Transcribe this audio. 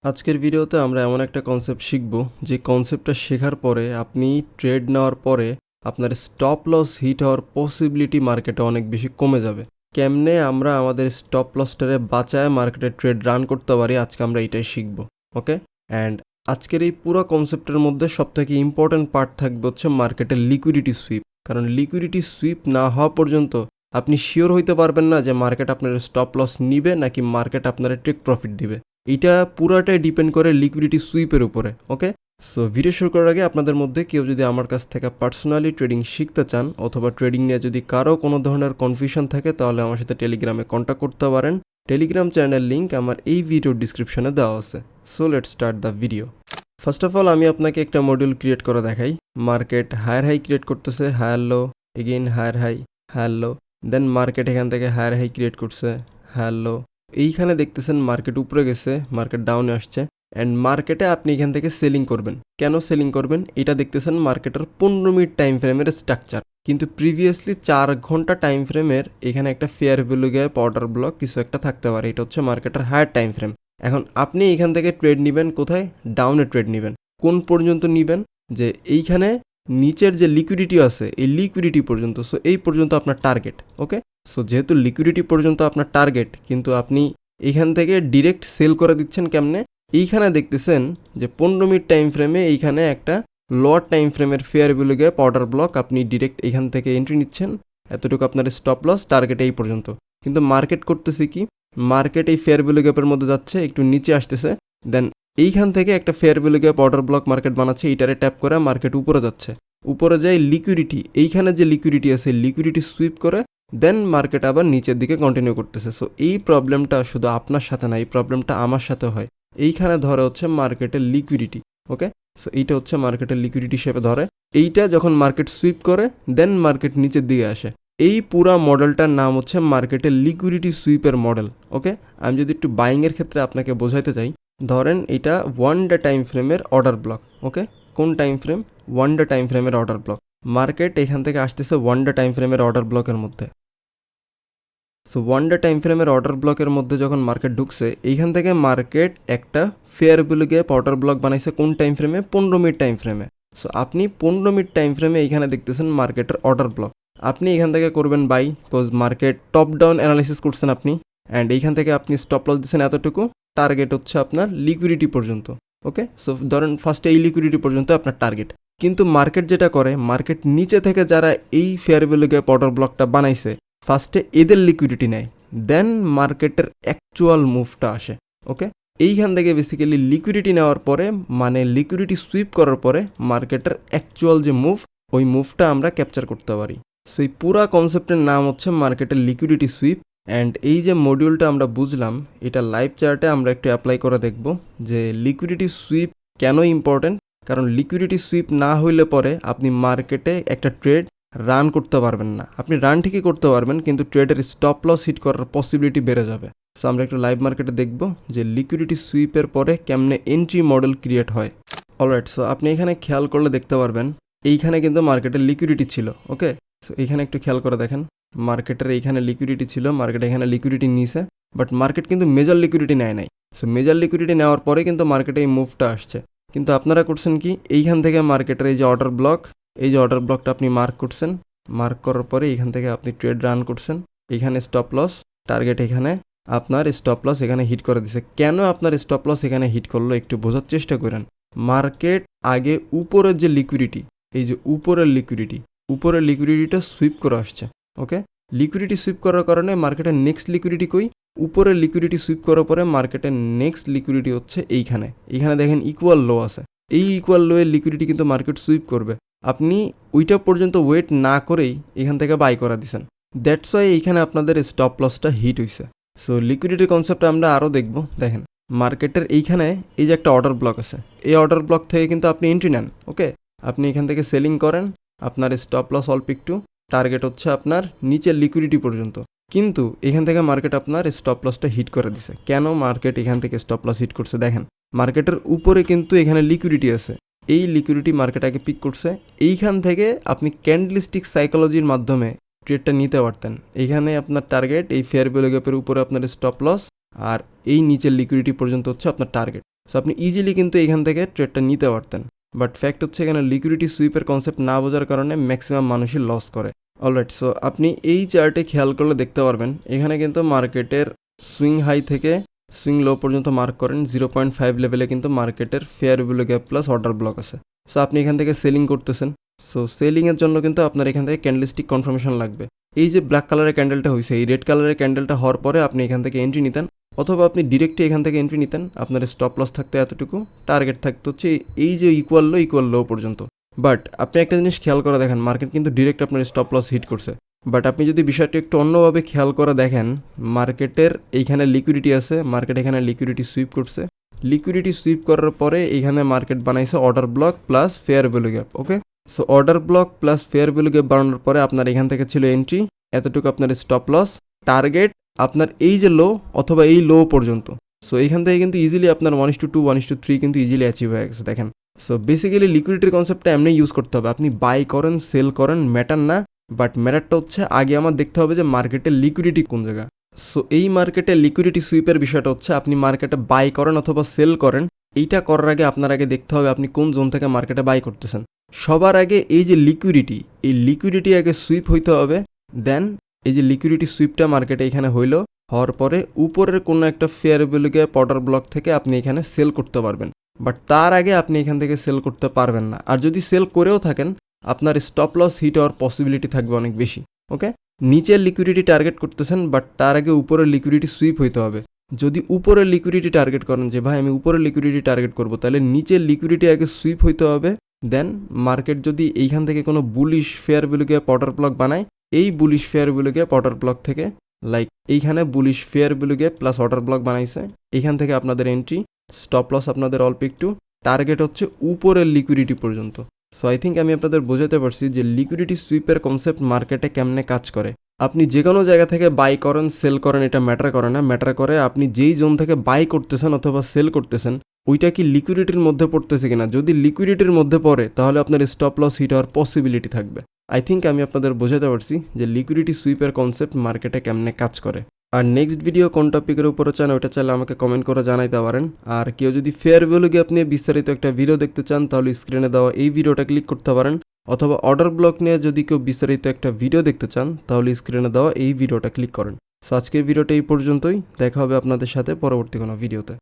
আজকের ভিডিওতে আমরা এমন একটা কনসেপ্ট শিখব যে কনসেপ্টটা শেখার পরে আপনি ট্রেড নেওয়ার পরে আপনার স্টপ লস হিট হওয়ার পসিবিলিটি মার্কেটে অনেক বেশি কমে যাবে। কেমনে আমরা আমাদের স্টপ লসটারে বাঁচায় মার্কেটে ট্রেড রান করতে পারি, আজকে আমরা এটাই শিখব। ওকে, অ্যান্ড আজকের এই পুরো কনসেপ্টের মধ্যে সবথেকে ইম্পর্ট্যান্ট পার্ট থাকবে হচ্ছে মার্কেটের লিকুইডিটি সুইপ। কারণ লিকুইডিটি সুইপ না হওয়া পর্যন্ত আপনি শিওর হইতে পারবেন না যে মার্কেট আপনার স্টপ লস নিবে নাকি মার্কেট আপনার টেক প্রফিট দিবে। এটা পুরাটাই ডিপেন্ড করে লিকুইডিটি সুইপের উপরে। ওকে, সো ভিডিও শুরু করার আগে আপনাদের মধ্যে কেউ যদি আমার কাছ থেকে পার্সোনালি ট্রেডিং শিখতে চান অথবা ট্রেডিং নিয়ে যদি কারো কোনো ধরনের কনফিউশন থাকে তাহলে আমার সাথে টেলিগ্রামে কন্ট্যাক্ট করতে পারেন। টেলিগ্রাম চ্যানেল লিঙ্ক আমার এই ভিডিওর ডিসক্রিপশনে দেওয়া আছে। So let's start the video. First of all আমি আপনাকে একটা মডিউল ক্রিয়েট করে দেখাই। মার্কেট হায়ার হাই ক্রিয়েট করতেছে, higher low, again higher high, higher low, then market এখান থেকে হায়ার হাই ক্রিয়েট করছে, হায়ার লো। এইখানে দেখতেছেন মার্কেট উপরে গেছে, মার্কেট ডাউনে আসছে, অ্যান্ড মার্কেটে আপনি এখান থেকে সেলিং করবেন। কেন সেলিং করবেন এটা দেখতেছেন মার্কেটের 15 মিনিট টাইম ফ্রেমের স্ট্রাকচার, কিন্তু প্রিভিয়াসলি 4 ঘন্টা টাইম ফ্রেমের এখানে একটা fair value gap order block কিছু একটা থাকতে পারে। এটা হচ্ছে মার্কেটের হায়ার টাইম ফ্রেম। এখন আপনি এখান থেকে ট্রেড নেবেন কোথায়? ডাউনে ট্রেড নেবেন। কোন পর্যন্ত নেবেন? যে এইখানে নিচের যে লিকুইডিটি আছে এই লিকুইডিটি পর্যন্ত। সো এই পর্যন্ত আপনার টার্গেট। ওকে, সো যেহেতু লিকুইডিটি পর্যন্ত আপনার টার্গেট, কিন্তু আপনি এইখান থেকে ডিরেক্ট সেল করে দিচ্ছেন কেমনে? এইখানে দেখতেছেন যে 15 মিনিট টাইম ফ্রেমে এইখানে একটা লোয়ার টাইম ফ্রেমের fair value gap order block, আপনি ডিরেক্ট এখান থেকে এন্ট্রি নিচ্ছেন। এতটুকু আপনার স্টপ লস, টার্গেট এই পর্যন্ত। কিন্তু মার্কেট করতেছে কি? মার্কেট এই ফেয়ার ভ্যালু গ্যাপের মধ্যে যাচ্ছে, একটু নিচে আসতেছে, দেন এইখান থেকে একটা fair value gap order block market বানাচ্ছে, এইটারে ট্যাপ করে মার্কেট উপরে যাচ্ছে। উপরে যায় লিকুইডিটি, এইখানে যে লিকুইডিটি আছে লিকুইডিটি সুইপ করে দেন মার্কেট আবার নিচের দিকে কন্টিনিউ করতেছে। সো এই প্রবলেমটা শুধু আপনার সাথে না, এই প্রবলেমটা আমার সাথে হয়। এইখানে ধরে হচ্ছে মার্কেটের লিকুইডিটি। ওকে, সো এইটা হচ্ছে মার্কেটের লিকুইডিটি হিসেবে ধরে। এইটা যখন মার্কেট সুইপ করে দেন মার্কেট নিচের দিকে আসে। এই পুরা মডেলটার নাম হচ্ছে মার্কেটের লিকুইডিটি সুইপের মডেল। ওকে, আমি যদি একটু বাইংয়ের ক্ষেত্রে আপনাকে বোঝাইতে চাই, ধরেন এটা 1 ডে টাইম ফ্রেমের অর্ডার ব্লক। ওকে, কোন টাইম ফ্রেম? 1 ডে টাইম ফ্রেমের অর্ডার ব্লক। মার্কেট এখান থেকে আসতেছে 1 ডে টাইম ফ্রেমের অর্ডার ব্লকের মধ্যে। সো 1 ডে টাইম ফ্রেমের অর্ডার ব্লকের মধ্যে যখন মার্কেট ঢুকছে, এইখান থেকে মার্কেট একটা fair value gap order block বানাইছে কোন টাইম ফ্রেমে? 15 মিনিট টাইম ফ্রেমে। সো আপনি 15 মিনিট টাইম ফ্রেমে এইখানে দেখতেছেন মার্কেটের অর্ডার ব্লক। আপনি এখান থেকে করবেন buy, because market top down analysis করছেন আপনি, অ্যান্ড এইখান থেকে আপনি স্টপ লস দিচ্ছেন এতটুকু। টার্গেট হচ্ছে আপনার লিকুইডিটি পর্যন্ত। ওকে, সো ধরেন ফার্স্টে এই লিকুইডিটি পর্যন্ত আপনার টার্গেট। কিন্তু মার্কেট যেটা করে, মার্কেট নিচে থেকে যারা এই ফেয়ার ভ্যালু গ্যাপ অর্ডার ব্লকটা বানাইছে ফার্স্টে এদের লিকুইডিটি নেয়, দেন মার্কেটের অ্যাকচুয়াল মুভটা আসে। ওকে, এইখান থেকে বেসিক্যালি লিকুইডিটি নেওয়ার পরে, মানে লিকুইডিটি সুইপ করার পরে মার্কেটের অ্যাকচুয়াল যে মুভ, ওই মুভটা আমরা ক্যাপচার করতে পারি। সো এই পুরা কনসেপ্টের নাম হচ্ছে মার্কেটের লিকুইডিটি সুইপ। অ্যান্ড এই যে মডিউলটা আমরা বুঝলাম, এটা লাইভ চার্টে আমরা একটু অ্যাপ্লাই করে দেখব যে লিকুইডিটি সুইপ কেন ইম্পর্টেন্ট। কারণ লিকুইডিটি সুইপ না হইলে পরে আপনি মার্কেটে একটা ট্রেড রান করতে পারবেন না। আপনি রান ঠিকই করতে পারবেন, কিন্তু ট্রেডের স্টপ লস হিট করার পসিবিলিটি বেড়ে যাবে। সো আমরা একটু লাইভ মার্কেটে দেখব যে লিকুইডিটি সুইপের পরে কেমনে এন্ট্রি মডেল ক্রিয়েট হয়। অলরাইট, সো আপনি এখানে খেয়াল করলে দেখতে পারবেন এইখানে কিন্তু মার্কেটের লিকুইডিটি ছিল। ওকে, সো এইখানে একটু খেয়াল করে দেখেন, মার্কেটের এইখানে লিকুইডিটি ছিল, মার্কেট এখানে লিকুইডিটি নিয়েছে, বাট মার্কেট কিন্তু মেজর লিকুইডিটি নেয় নাই। সো মেজর লিকুইডিটি নেওয়ার পরে কিন্তু মার্কেটে এই মুভটা আসছে। কিন্তু আপনারা করছেন কি, এইখান থেকে মার্কেটের এই যে অর্ডার ব্লক, এই যে অর্ডার ব্লকটা আপনি মার্ক করছেন, মার্ক করার পরে এইখান থেকে আপনি ট্রেড রান করছেন। এইখানে স্টপ লস, টার্গেট এখানে, আপনার স্টপ লস এখানে হিট করে দিছে। কেন আপনার স্টপ লস এখানে হিট করলো একটু বোঝার চেষ্টা করেন। মার্কেট আগে উপরের যে লিকুইডিটি, এই যে উপরের লিকুইডিটিটা সুইপ করে আসছে। ওকে, লিকুইডিটি সুইপ করার কারণে মার্কেটের নেক্সট লিকুইডিটি কই? উপরের লিকুইডিটি সুইপ করার পরে মার্কেটের নেক্সট লিকুইডিটি হচ্ছে এইখানে। এইখানে দেখেন ইকুয়াল লো আছে, এই ইকুয়াল লোয়ের লিকুইডিটি কিন্তু মার্কেট সুইপ করবে। আপনি ওইটা পর্যন্ত ওয়েট না করেই এখান থেকে বাই করা দিছেন। দ্যাটস ওয়াই এইখানে আপনাদের স্টপ লসটা হিট হইছে। সো লিকুইডিটি কনসেপ্ট আমরা আরও দেখব। দেখেন মার্কেটের এইখানে এই যে একটা অর্ডার ব্লক আছে, এই অর্ডার ব্লক থেকে কিন্তু আপনি এন্ট্রি নেন। ওকে, আপনি এখান থেকে সেলিং করেন, আপনার স্টপ লস অল্প একটু, টার্গেট হচ্ছে আপনার নিচের লিকুইডিটি পর্যন্ত। কিন্তু এখান থেকে মার্কেট আপনার স্টপ লসটা হিট করে দিছে। কেন মার্কেট এখান থেকে স্টপ লস হিট করছে? দেখেন মার্কেটের উপরে কিন্তু এখানে লিকুইডিটি আছে, এই লিকুইডিটি মার্কেট আগে পিক করছে। এইখান থেকে আপনি ক্যান্ডেলস্টিক সাইকোলজির মাধ্যমে ট্রেডটা নিতে পারতেন। এইখানে আপনার টার্গেট এই ফেয়ার ভ্যালু গ্যাপের উপরে আপনার স্টপ লস, আর এই নিচের লিকুইডিটি পর্যন্ত হচ্ছে আপনার টার্গেট। সো আপনি ইজিলি কিন্তু এখান থেকে ট্রেডটা নিতে পারতেন। বাট ফ্যাক্ট হচ্ছে এখানে লিকুইডিটি সুইপের কনসেপ্ট না বোঝার কারণে ম্যাক্সিমাম মানুষই লস করে। অলরাইট, সো আপনি এই চার্টে খেয়াল করলে দেখতে পারবেন এখানে কিন্তু মার্কেটের সুইং হাই থেকে সুইং লো পর্যন্ত মার্ক করেন 0.5 লেভেলে কিন্তু মার্কেটের fair value gap plus order block আছে। সো আপনি এখান থেকে সেলিং করতেছেন। সো সেলিংয়ের জন্য কিন্তু আপনার এখান থেকে ক্যান্ডেলস্টিক কনফার্মেশন লাগবে। এই যে ব্ল্যাক কালারের ক্যান্ডেলটা হয়েছে, এই রেড কালারের ক্যান্ডেলটা হওয়ার পরে আপনি এখান থেকে এন্ট্রি নিতেন, অথবা আপনি ডিরেক্টলি এখান থেকে এন্ট্রি নিতেন। আপনার স্টপ লস থাকতো এতটুকু, টার্গেট থাকতো হচ্ছে এই যে ইকুয়াল লো পর্যন্ত। বাট আপনি একটা জিনিস খেয়াল করে দেখেন, মার্কেট কিন্তু ডিরেক্ট আপনার স্টপ লস হিট করছে। বাট আপনি যদি বিষয়টা একটু অন্যভাবে খেয়াল করে দেখেন, মার্কেটের এইখানে লিকুইডিটি আছে, মার্কেট এখানে লিকুইডিটি সুইপ করছে, লিকুইডিটি সুইপ করার পরে এইখানে মার্কেট বানাইছে order block plus fair value gap. Okay, so order block plus fair value gap বানানোর পরে আপনার এখান থেকে ছিল এন্ট্রি, এতটুকু আপনার স্টপ লস, টার্গেট আপনার এই যে লো অথবা এই লো পর্যন্ত। সো এইখান থেকে কিন্তু ইজিলি আপনার 1:2 1:3 কিন্তু ইজিলি অ্যাচিভ হয়ে গেছে দেখেন। সো বেসিক্যালি লিকুইডিটির কনসেপ্টটা এমনি ইউজ করতে হবে, আপনি বাই করেন সেল করেন ম্যাটার না, বাট ম্যাটারটা হচ্ছে আগে আমার দেখতে হবে যে মার্কেটের লিকুইডিটি কোন জায়গা। সো এই মার্কেটে লিকুইডিটি সুইপের বিষয়টা হচ্ছে আপনি মার্কেটে বাই করেন অথবা সেল করেন, এইটা করার আগে আপনার আগে দেখতে হবে আপনি কোন জোন থেকে মার্কেটে বাই করতেছেন। সবার আগে এই যে লিকুইডিটি, এই লিকুইডিটি আগে সুইপ হইতে হবে, দেন এই যে লিকুইডিটি সুইপটা মার্কেটে এখানে হইলো, হওয়ার পরে উপরের কোনো একটা fair value gap order block থেকে আপনি এখানে সেল করতে পারবেন। বাট তার আগে আপনি এখান থেকে সেল করতে পারবেন না। আর যদি সেল করেও থাকেন আপনার স্টপ লস হিট হওয়ার পসিবিলিটি থাকবে অনেক বেশি। ওকে, নিচের লিকুইডিটি টার্গেট করতেছেন, বাট তার আগে উপরের লিকুইডিটি সুইপ হইতে হবে। যদি উপরের লিকুইডিটি টার্গেট করেন যে ভাই আমি উপরের লিকুইডিটি টার্গেট করব, তাহলে নিচের লিকুইডিটি আগে সুইপ হইতে হবে। দেন মার্কেট যদি এইখান থেকে কোনো bullish fair value gap order block বানায়, এই bullish fair value gap order block থেকে লাইক এইখানে bullish fair value gap plus order block বানাইছে, এইখান থেকে আপনাদের এন্ট্রি, স্টপ লস আপনাদের অল্প একটু, টার্গেট হচ্ছে উপরের লিকুইডিটি পর্যন্ত। সো আই থিঙ্ক আমি আপনাদের বোঝাতে পারছি যে লিকুইডিটি সুইপের কনসেপ্ট মার্কেটে কেমনে কাজ করে। আপনি যে কোনো জায়গা থেকে বাই করেন সেল করেন এটা ম্যাটার করে না, ম্যাটার করে আপনি যেই জোন থেকে বাই করতেছেন অথবা সেল করতেছেন ওইটা কি লিকুইডিটির মধ্যে পড়তেছে কিনা। যদি লিকুইডিটির মধ্যে পড়ে তাহলে আপনার স্টপ লস হিট হওয়ার পসিবিলিটি থাকবে। আই থিঙ্ক আমি আপনাদের বোঝাতে পারছি যে লিকুইডিটি সুইপের কনসেপ্ট মার্কেটে কেমনে কাজ করে। আর নেক্সট ভিডিও কোন টপিকের উপরে চান ওইটা চাইলে আমাকে কমেন্ট করে জানাইতে পারেন। আর কেউ যদি ফেয়ার ভ্যালু গ্যাপ নিয়ে বিস্তারিত একটা ভিডিও দেখতে চান তাহলে স্ক্রিনে দেওয়া এই ভিডিওটা ক্লিক করতে পারেন, অথবা অর্ডার ব্লক নিয়ে যদি কেউ বিস্তারিত একটা ভিডিও দেখতে চান তাহলে স্ক্রিনে দেওয়া এই ভিডিওটা ক্লিক করেন। সো আজকের ভিডিওটা এই পর্যন্তই, দেখা হবে আপনাদের সাথে পরবর্তী কোনো ভিডিওতে।